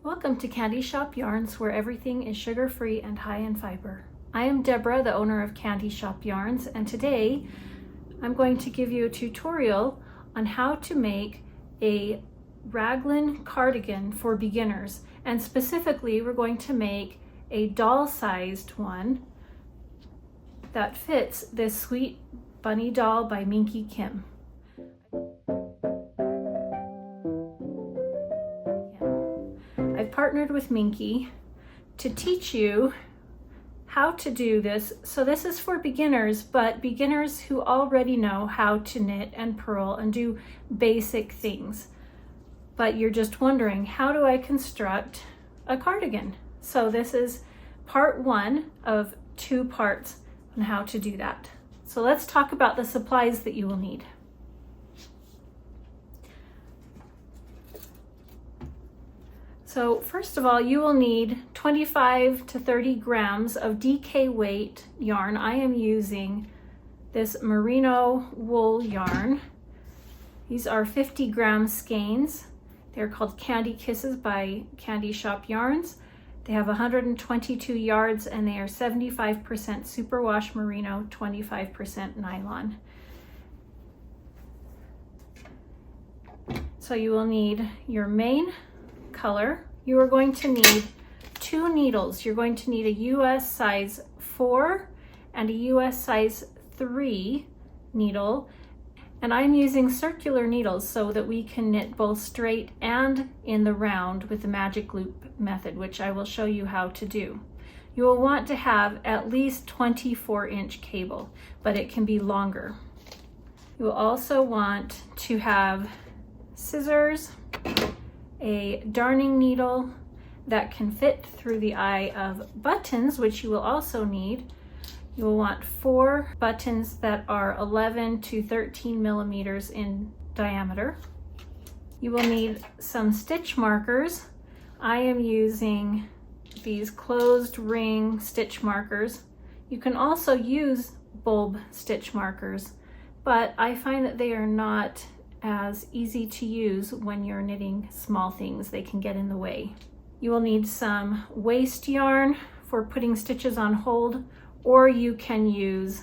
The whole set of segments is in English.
Welcome to Candy Shop Yarns, where everything is sugar-free and high in fiber. I am Deborah, the owner of Candy Shop Yarns, and today I'm going to give you a tutorial on how to make a raglan cardigan for beginners. And specifically, we're going to make a doll-sized one that fits this sweet bunny doll by Minki Kim. I've partnered with Minki to teach you how to do this. So this is for beginners, but beginners who already know how to knit and purl and do basic things. But you're just wondering, how do I construct a cardigan? So this is part one of 2 parts on how to do that. So let's talk about the supplies that you will need. So first of all, you will need 25 to 30 grams of DK weight yarn. I am using this merino wool yarn. These are 50 gram skeins. They're called Candy Kisses by Candy Shop Yarns. They have 122 yards and they are 75% superwash merino, 25% nylon. So you will need your main color. You are going to need 2 needles. You're going to need a US size 4 and a US size 3 needle. And I'm using circular needles so that we can knit both straight and in the round with the magic loop method, which I will show you how to do. You will want to have at least 24-inch cable, but it can be longer. You will also want to have scissors, a darning needle that can fit through the eye of buttons, which you will also need. You will want 4 buttons that are 11 to 13 millimeters in diameter. You will need some stitch markers. I am using these closed ring stitch markers. You can also use bulb stitch markers, but I find that they are not as easy to use when you're knitting small things. They can get in the way. You will need some waste yarn for putting stitches on hold, or you can use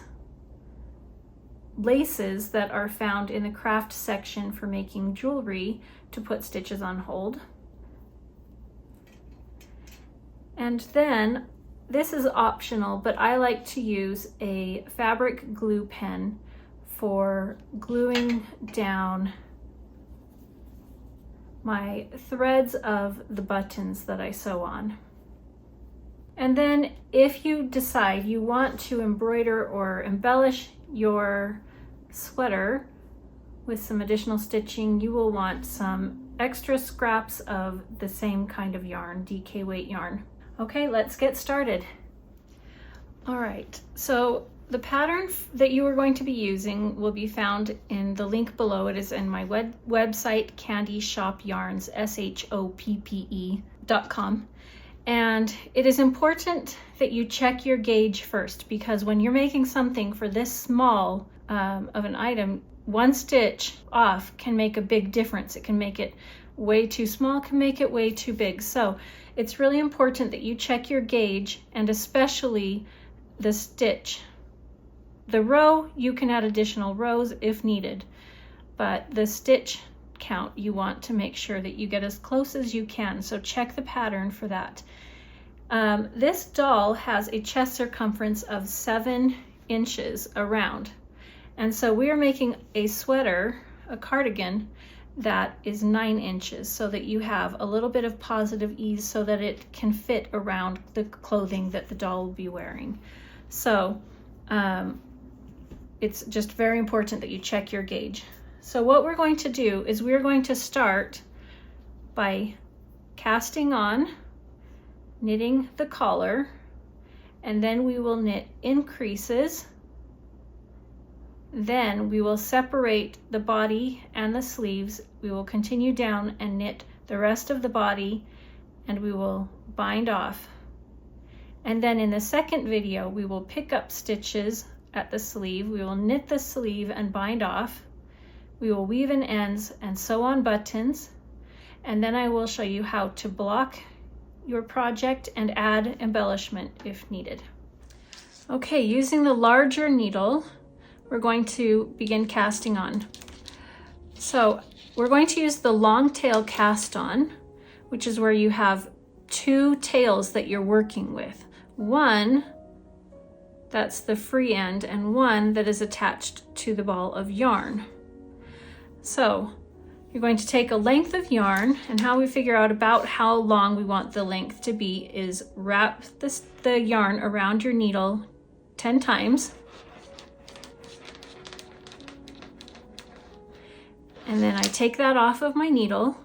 laces that are found in the craft section for making jewelry to put stitches on hold. And then, this is optional, but I like to use a fabric glue pen for gluing down my threads of the buttons that I sew on. And then if you decide you want to embroider or embellish your sweater with some additional stitching, you will want some extra scraps of the same kind of yarn, DK weight yarn. Okay, let's get started. All right, so the pattern that you are going to be using will be found in the link below. It is in my website, Candy Shop Yarns, shoppe.com. And it is important that you check your gauge first, because when you're making something for this small of an item, one stitch off can make a big difference. It can make it way too small, can make it way too big. So it's really important that you check your gauge, and especially the stitch. The row, you can add additional rows if needed, but the stitch count, you want to make sure that you get as close as you can, so check the pattern for that. This doll has a chest circumference of 7 inches around, and so we are making a sweater, a cardigan, that is 9 inches, so that you have a little bit of positive ease so that it can fit around the clothing that the doll will be wearing. So it's just very important that you check your gauge. So what we're going to do is we're going to start by casting on, knitting the collar, and then we will knit increases. Then we will separate the body and the sleeves. We will continue down and knit the rest of the body, and we will bind off. And then in the second video, we will pick up stitches at the sleeve. We will knit the sleeve and bind off. We will weave in ends and sew on buttons. And then I will show you how to block your project and add embellishment if needed. Okay, using the larger needle, we're going to begin casting on. So we're going to use the long tail cast on, which is where you have two tails that you're working with. One that's the free end and one that is attached to the ball of yarn. So you're going to take a length of yarn, and how we figure out about how long we want the length to be is wrap the yarn around your needle 10 times. And then I take that off of my needle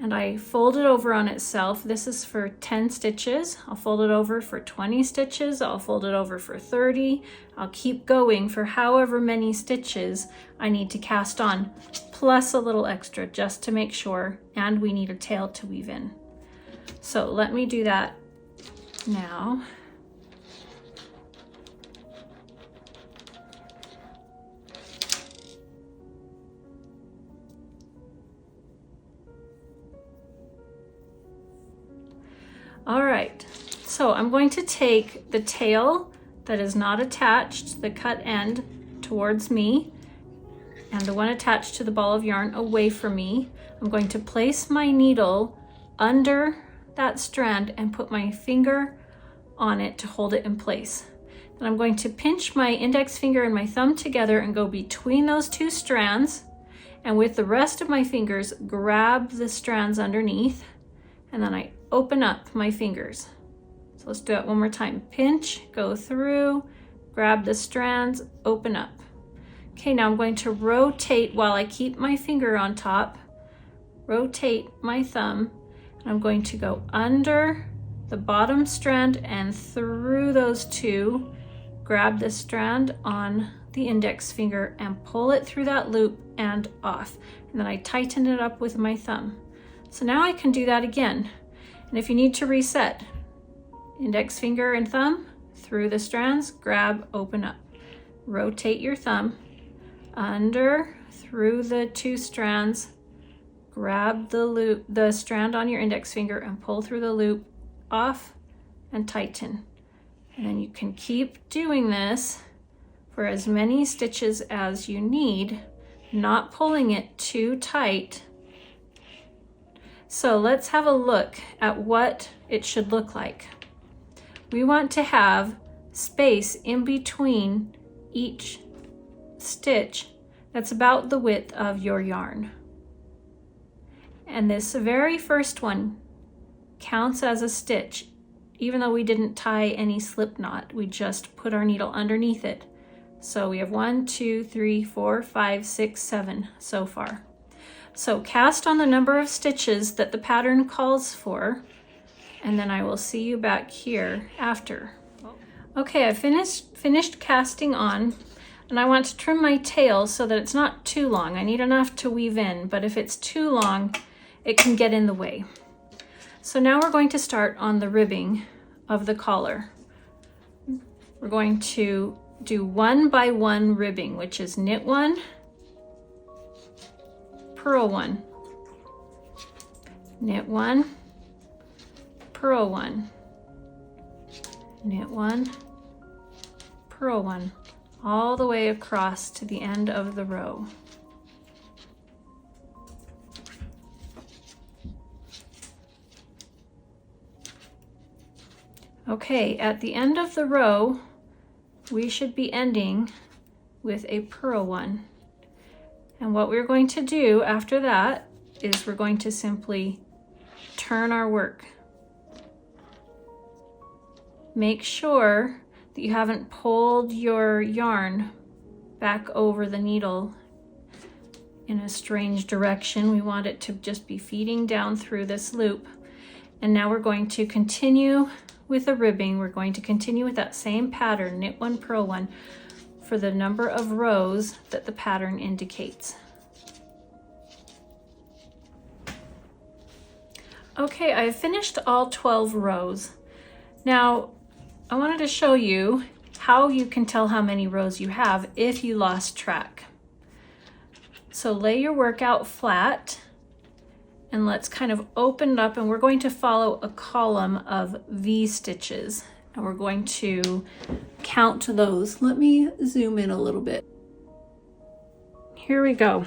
and I fold it over on itself. This is for 10 stitches. I'll fold it over for 20 stitches. I'll fold it over for 30. I'll keep going for however many stitches I need to cast on, plus a little extra just to make sure, and we need a tail to weave in. So let me do that now. All right, so I'm going to take the tail that is not attached, the cut end, towards me, and the one attached to the ball of yarn away from me. I'm going to place my needle under that strand and put my finger on it to hold it in place. Then I'm going to pinch my index finger and my thumb together and go between those two strands, and with the rest of my fingers, grab the strands underneath, and then I open up my fingers. So let's do it one more time. Pinch, go through, grab the strands, open up. Okay, now I'm going to rotate while I keep my finger on top, rotate my thumb, and I'm going to go under the bottom strand and through those two, grab the strand on the index finger and pull it through that loop and off. And then I tighten it up with my thumb. So now I can do that again. And if you need to reset, index finger and thumb through the strands, grab, open up. Rotate your thumb under, through the two strands, grab the loop, the strand on your index finger and pull through the loop, off, and tighten. And then you can keep doing this for as many stitches as you need, not pulling it too tight. So let's have a look at what it should look like. We want to have space in between each stitch that's about the width of your yarn. And this very first one counts as a stitch, even though we didn't tie any slip knot, we just put our needle underneath it. So we have 1, 2, 3, 4, 5, 6, 7 so far. So cast on the number of stitches that the pattern calls for, and then I will see you back here after. Okay, I finished casting on, and I want to trim my tail so that it's not too long. I need enough to weave in, but if it's too long, it can get in the way. So now we're going to start on the ribbing of the collar. We're going to do 1 by 1 ribbing, which is knit 1, purl 1, knit 1, purl 1, knit 1, purl 1, all the way across to the end of the row. Okay, at the end of the row, we should be ending with a purl 1. And what we're going to do after that is we're going to simply turn our work. Make sure that you haven't pulled your yarn back over the needle in a strange direction. We want it to just be feeding down through this loop. And now we're going to continue with the ribbing. We're going to continue with that same pattern, knit 1, purl 1, for the number of rows that the pattern indicates. Okay, I've finished all 12 rows. Now, I wanted to show you how you can tell how many rows you have if you lost track. So lay your work out flat and let's kind of open it up, and we're going to follow a column of V stitches, and we're going to count those. Let me zoom in a little bit. Here we go.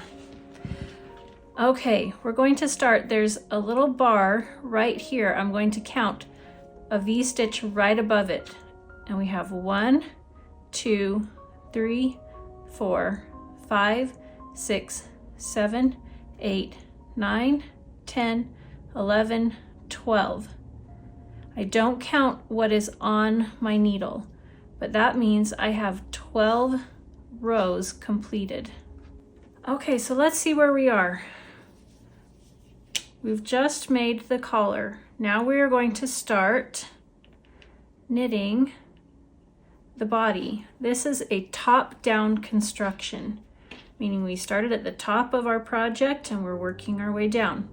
Okay, we're going to start. There's a little bar right here. I'm going to count a V stitch right above it. And we have 1, 2, 3, 4, 5, 6, 7, 8, 9, 10, 11, 12. I don't count what is on my needle, but that means I have 12 rows completed. Okay, so let's see where we are. We've just made the collar. Now we are going to start knitting the body. This is a top-down construction, meaning we started at the top of our project and we're working our way down.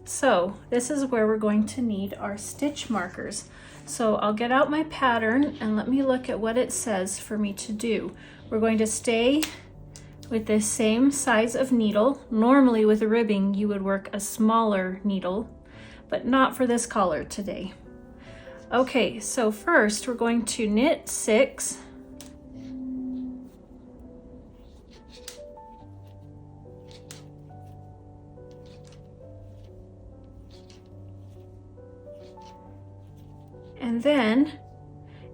So this is where we're going to need our stitch markers. So I'll get out my pattern and let me look at what it says for me to do. We're going to stay with the same size of needle. Normally with ribbing you would work a smaller needle, but not for this collar today. Okay, so first we're going to knit 6, and then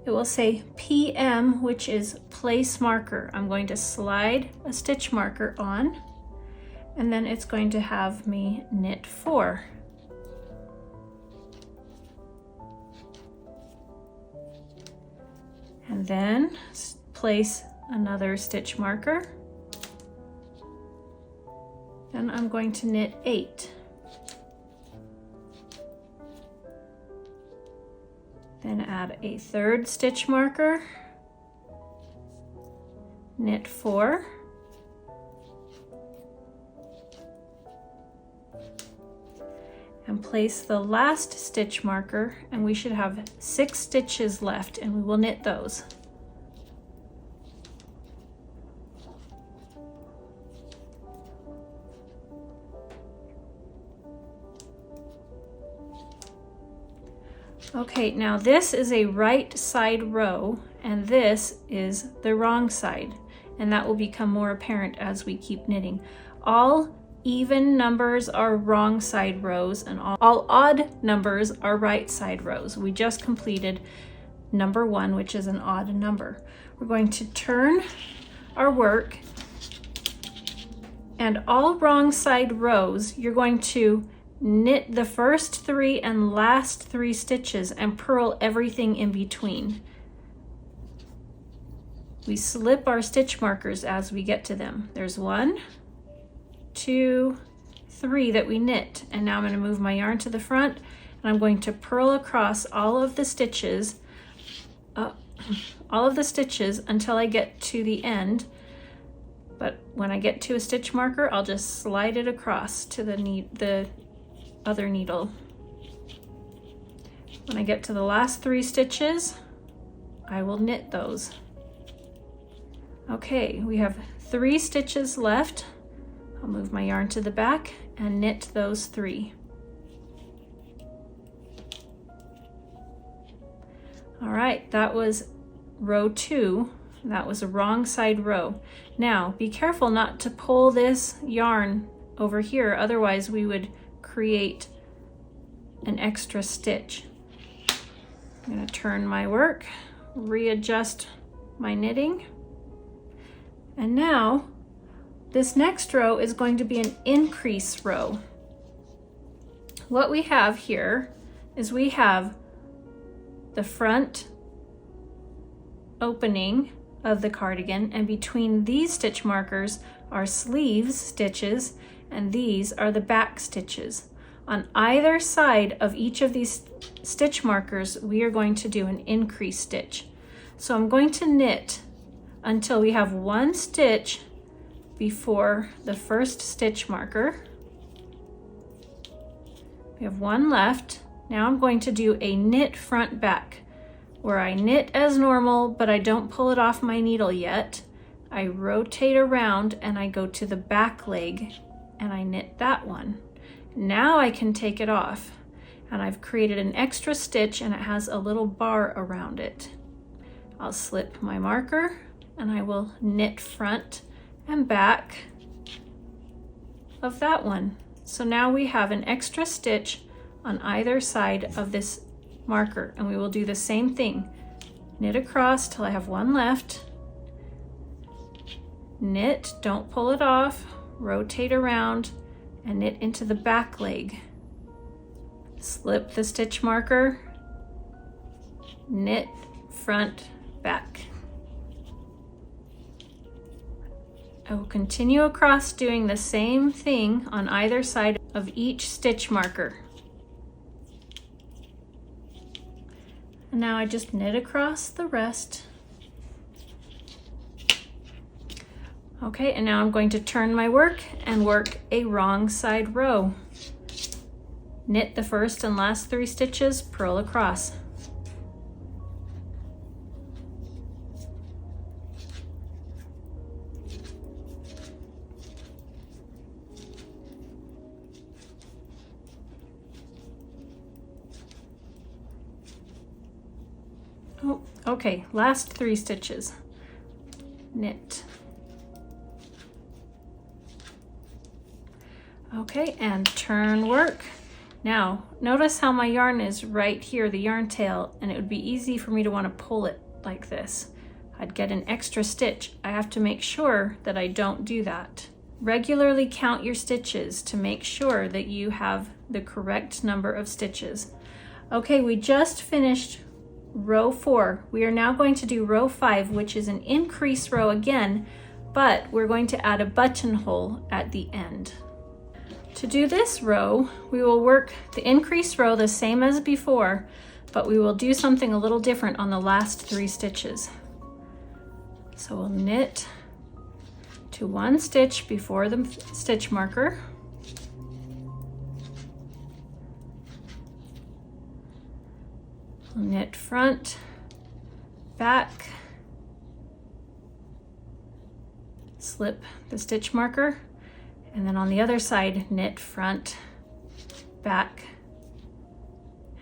it will say PM, which is place marker. I'm going to slide a stitch marker on, and then it's going to have me knit 4. And then place another stitch marker. Then I'm going to knit 8. Then add a third stitch marker, knit 4, and place the last stitch marker, and we should have 6 stitches left, and we will knit those. Okay, now this is a right side row and this is the wrong side, and that will become more apparent as we keep knitting. All even numbers are wrong side rows and all odd numbers are right side rows. We just completed number 1, which is an odd number. We're going to turn our work, and all wrong side rows you're going to knit the first 3 and last 3 stitches and purl everything in between. We slip our stitch markers as we get to them. There's 1, 2, 3 that we knit, and now I'm going to move my yarn to the front and I'm going to purl across all of the stitches until I get to the end. But when I get to a stitch marker, I'll just slide it across to the other needle. When I get to the last 3 stitches, I will knit those. Okay, we have 3 stitches left. I'll move my yarn to the back and knit those 3. All right, that was row 2. That was a wrong side row. Now, be careful not to pull this yarn over here, otherwise we would create an extra stitch. I'm going to turn my work, readjust my knitting, and now this next row is going to be an increase row. What we have here is we have the front opening of the cardigan, and between these stitch markers are sleeves stitches, and these are the back stitches. On either side of each of these stitch markers, we are going to do an increase stitch. So I'm going to knit until we have 1 stitch before the first stitch marker. We have 1 left. Now I'm going to do a knit front back, where I knit as normal, but I don't pull it off my needle yet. I rotate around and I go to the back leg and I knit that one. Now I can take it off, and I've created an extra stitch and it has a little bar around it. I'll slip my marker and I will knit front and back of that one. So now we have an extra stitch on either side of this marker, and we will do the same thing. Knit across till I have one left. Knit, don't pull it off, rotate around and knit into the back leg. Slip the stitch marker, knit front, back. I will continue across doing the same thing on either side of each stitch marker. And now I just knit across the rest. Okay, and now I'm going to turn my work and work a wrong side row. Knit the first and last 3 stitches, purl across. Oh, okay, last 3 stitches. Knit. Okay, and turn work. Now, notice how my yarn is right here, the yarn tail, and it would be easy for me to want to pull it like this. I'd get an extra stitch. I have to make sure that I don't do that. Regularly count your stitches to make sure that you have the correct number of stitches. Okay, we just finished row 4. We are now going to do row 5, which is an increase row again, but we're going to add a buttonhole at the end. To do this row, we will work the increase row the same as before, but we will do something a little different on the last 3 stitches. So we'll knit to 1 stitch before the stitch marker. We'll knit front, back, slip the stitch marker, and then on the other side, knit front, back,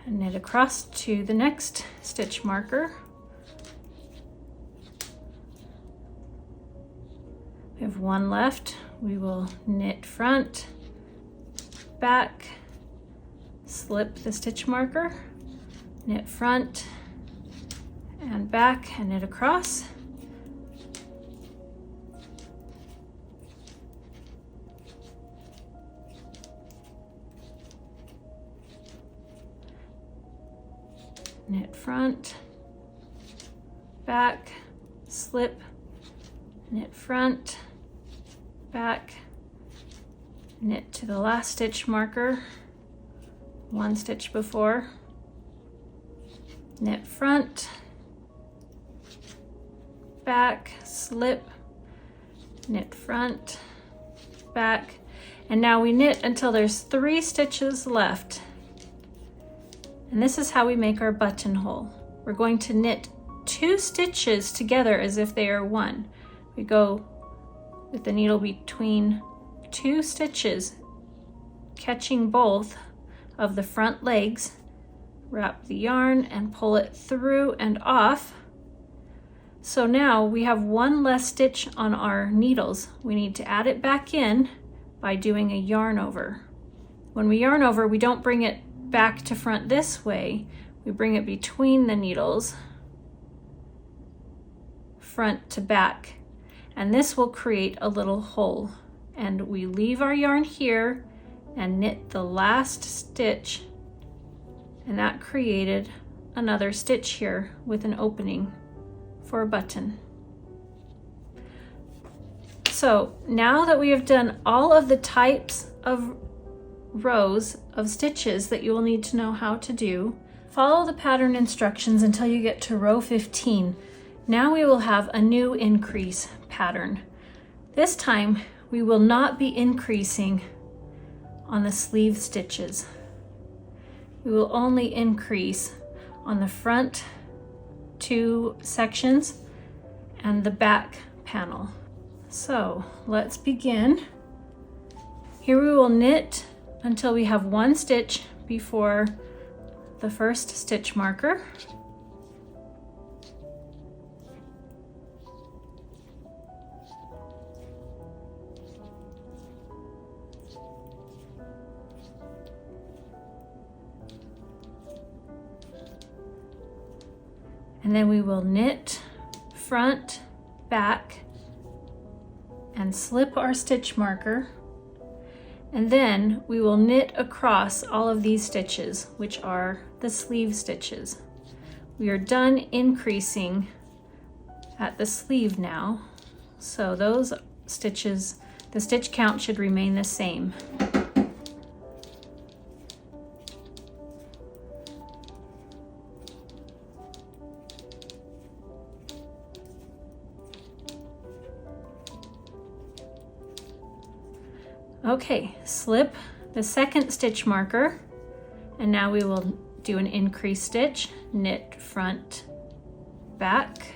and knit across to the next stitch marker. We have 1 left. We will knit front, back, slip the stitch marker, knit front and back, and knit across. Knit front, back, slip, knit front, back, knit to the last stitch marker, 1 stitch before, knit front, back, slip, knit front, back, and now we knit until there's 3 stitches left. And this is how we make our buttonhole. We're going to knit 2 stitches together as if they are one. We go with the needle between 2 stitches, catching both of the front legs, wrap the yarn and pull it through and off. So now we have 1 less stitch on our needles. We need to add it back in by doing a yarn over. When we yarn over, we don't bring it back to front this way, we bring it between the needles, front to back, and this will create a little hole. And we leave our yarn here and knit the last stitch, and that created another stitch here with an opening for a button. So now that we have done all of the types of rows of stitches that you will need to know how to do, follow the pattern instructions until you get to row 15. Now we will have a new increase pattern. This time we will not be increasing on the sleeve stitches. We will only increase on the front 2 sections and the back panel. So let's begin. Here we will knit until we have one stitch before the first stitch marker. And then we will knit front, back, and slip our stitch marker. And then we will knit across all of these stitches, which are the sleeve stitches. We are done increasing at the sleeve now. So those stitches, the stitch count should remain the same. Okay, slip the second stitch marker, and now we will do an increase stitch, knit front, back,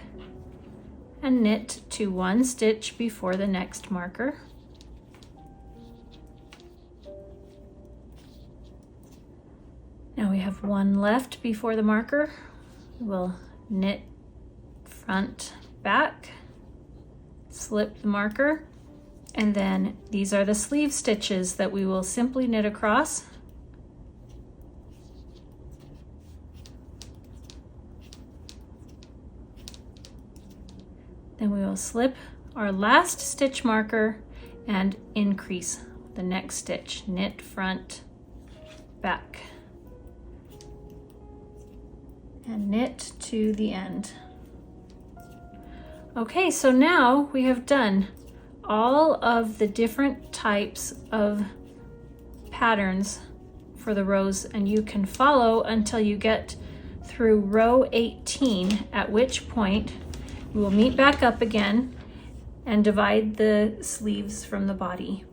and knit to one stitch before the next marker. Now we have one left before the marker. We'll knit front, back, slip the marker, and then these are the sleeve stitches that we will simply knit across. Then we will slip our last stitch marker and increase the next stitch, knit front, back, and knit to the end. Okay, so now we have done all of the different types of patterns for the rows, and you can follow until you get through row 18, at which point we will meet back up again and divide the sleeves from the body.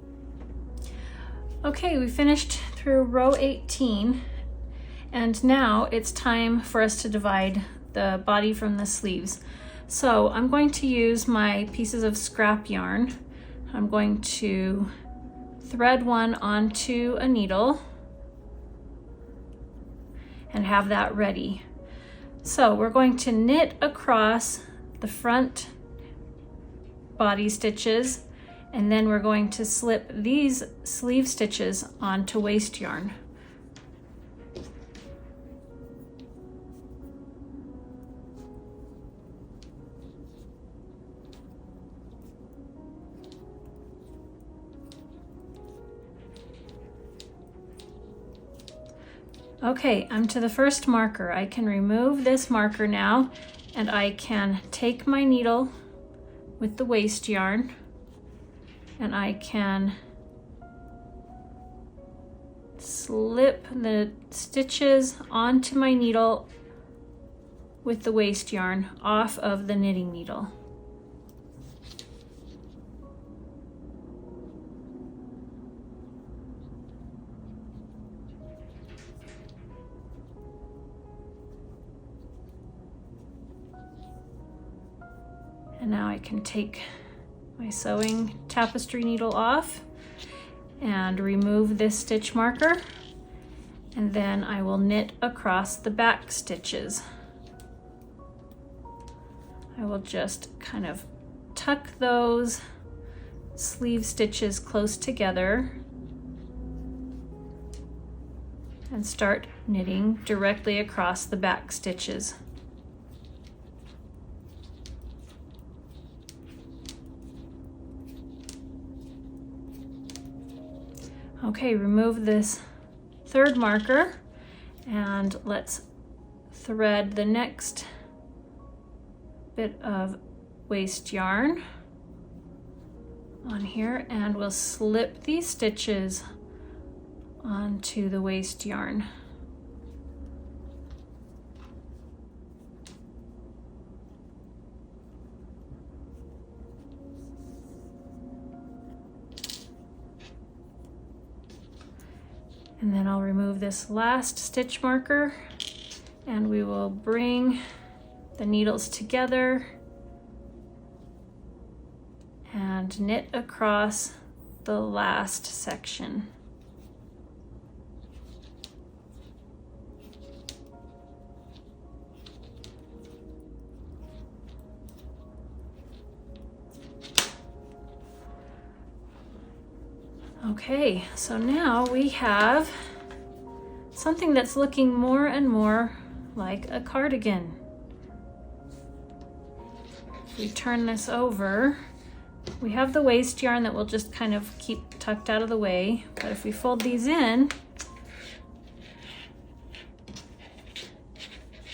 Okay, we finished through row 18, and now it's time for us to divide the body from the sleeves. So I'm going to use my pieces of scrap yarn. I'm going to thread one onto a needle and have that ready. So we're going to knit across the front body stitches, and then we're going to slip these sleeve stitches onto waste yarn. Okay, I'm to the first marker. I can remove this marker now, and I can take my needle with the waste yarn, and I can slip the stitches onto my needle with the waste yarn off of the knitting needle. And now I can take my sewing tapestry needle off and remove this stitch marker, and then I will knit across the back stitches. I will just kind of tuck those sleeve stitches close together and start knitting directly across the back stitches. Okay, remove this third marker, and let's thread the next bit of waste yarn on here, and we'll slip these stitches onto the waste yarn. And then I'll remove this last stitch marker, and we will bring the needles together and knit across the last section. Okay, so now we have something that's looking more and more like a cardigan. If we turn this over, we have the waste yarn that will just kind of keep tucked out of the way. But if we fold these in,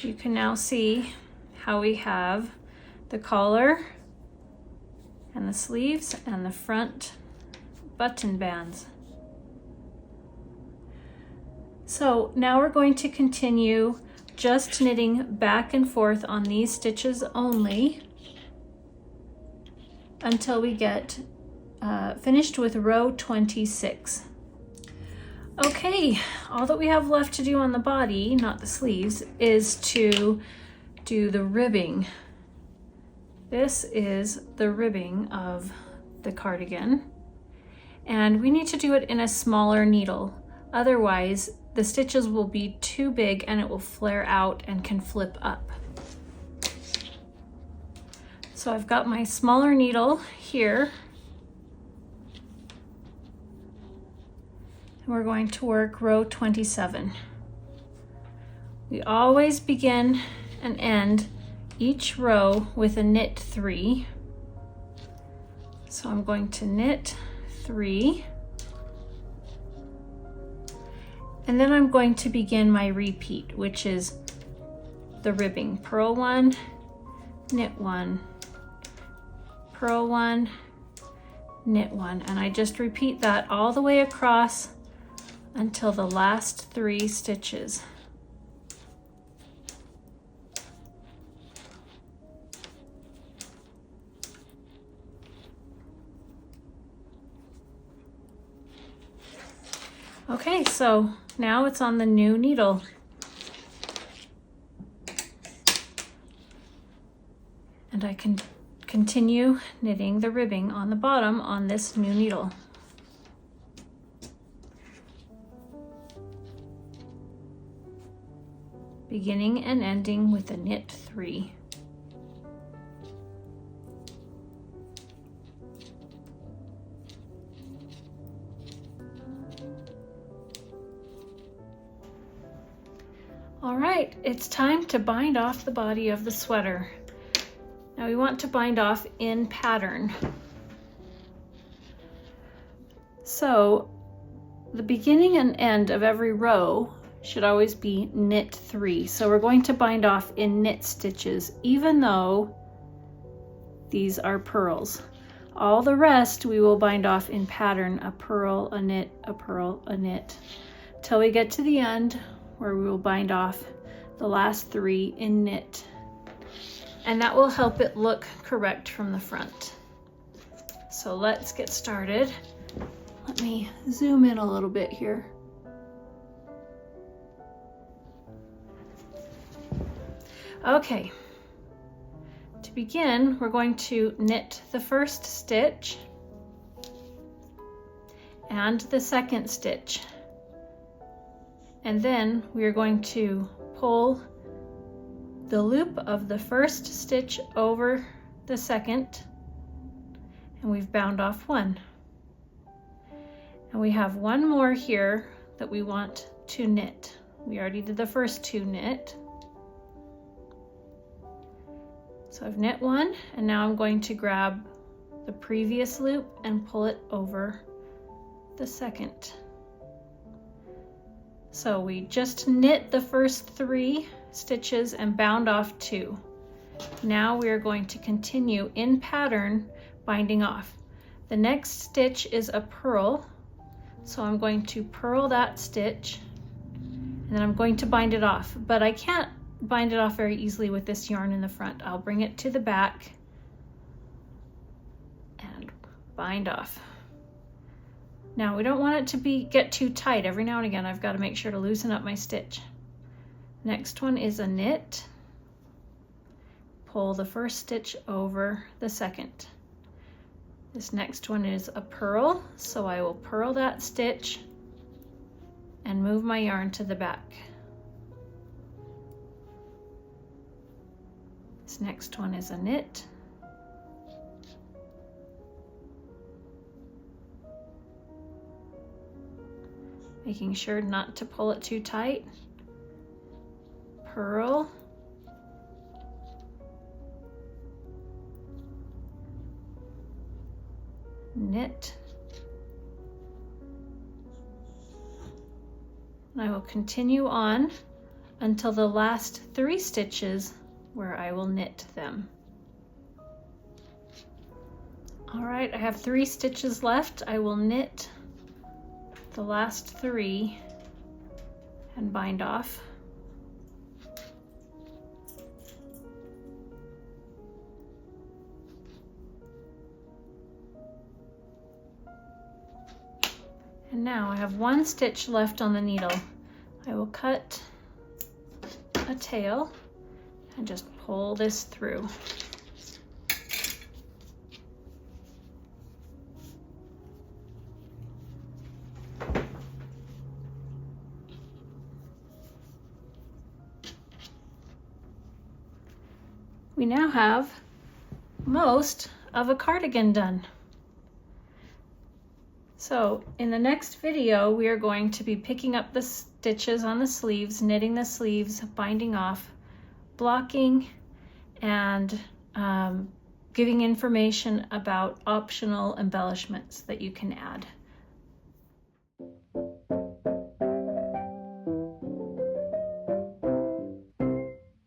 you can now see how we have the collar and the sleeves and the front button bands. So now we're going to continue just knitting back and forth on these stitches only until we get finished with row 26. Okay, all that we have left to do on the body, not the sleeves, is to do the ribbing. This is the ribbing of the cardigan, and we need to do it in a smaller needle. Otherwise, the stitches will be too big and it will flare out and can flip up. So I've got my smaller needle here. And we're going to work row 27. We always begin and end each row with a knit 3. So I'm going to knit 3. And then I'm going to begin my repeat, which is the ribbing. Purl 1, knit 1, purl 1, knit 1. And I just repeat that all the way across until the last 3 stitches. Okay, so now it's on the new needle. And I can continue knitting the ribbing on the bottom on this new needle. Beginning and ending with a knit 3. All right, it's time to bind off the body of the sweater. Now we want to bind off in pattern. So the beginning and end of every row should always be knit 3. So we're going to bind off in knit stitches, even though these are purls. All the rest we will bind off in pattern, a purl, a knit, a purl, a knit, till we get to the end where we will bind off the last 3 in knit. And that will help it look correct from the front. So let's get started. Let me zoom in a little bit here. Okay, to begin, we're going to knit the first stitch and the second stitch. And then we are going to pull the loop of the first stitch over the second, and we've bound off 1. And we have 1 more here that we want to knit. We already did the first 2 knit. So I've knit 1, and now I'm going to grab the previous loop and pull it over the second. So we just knit the first 3 stitches and bound off 2. Now we are going to continue in pattern binding off. The next stitch is a purl, so I'm going to purl that stitch and then I'm going to bind it off, but I can't bind it off very easily with this yarn in the front. I'll bring it to the back and bind off. Now we don't want it to get too tight. Every now and again I've got to make sure to loosen up my stitch. Next one is a knit. Pull the first stitch over the second. This next one is a purl, so I will purl that stitch and move my yarn to the back. This next one is a knit. making sure not to pull it too tight. Purl. Knit. And I will continue on until the last 3 stitches where I will knit them. All right, I have 3 stitches left. I will knit the last 3 and bind off. And now I have 1 stitch left on the needle. I will cut a tail and just pull this through. We now have most of a cardigan done. So in the next video, we are going to be picking up the stitches on the sleeves, knitting the sleeves, binding off, blocking, and giving information about optional embellishments that you can add.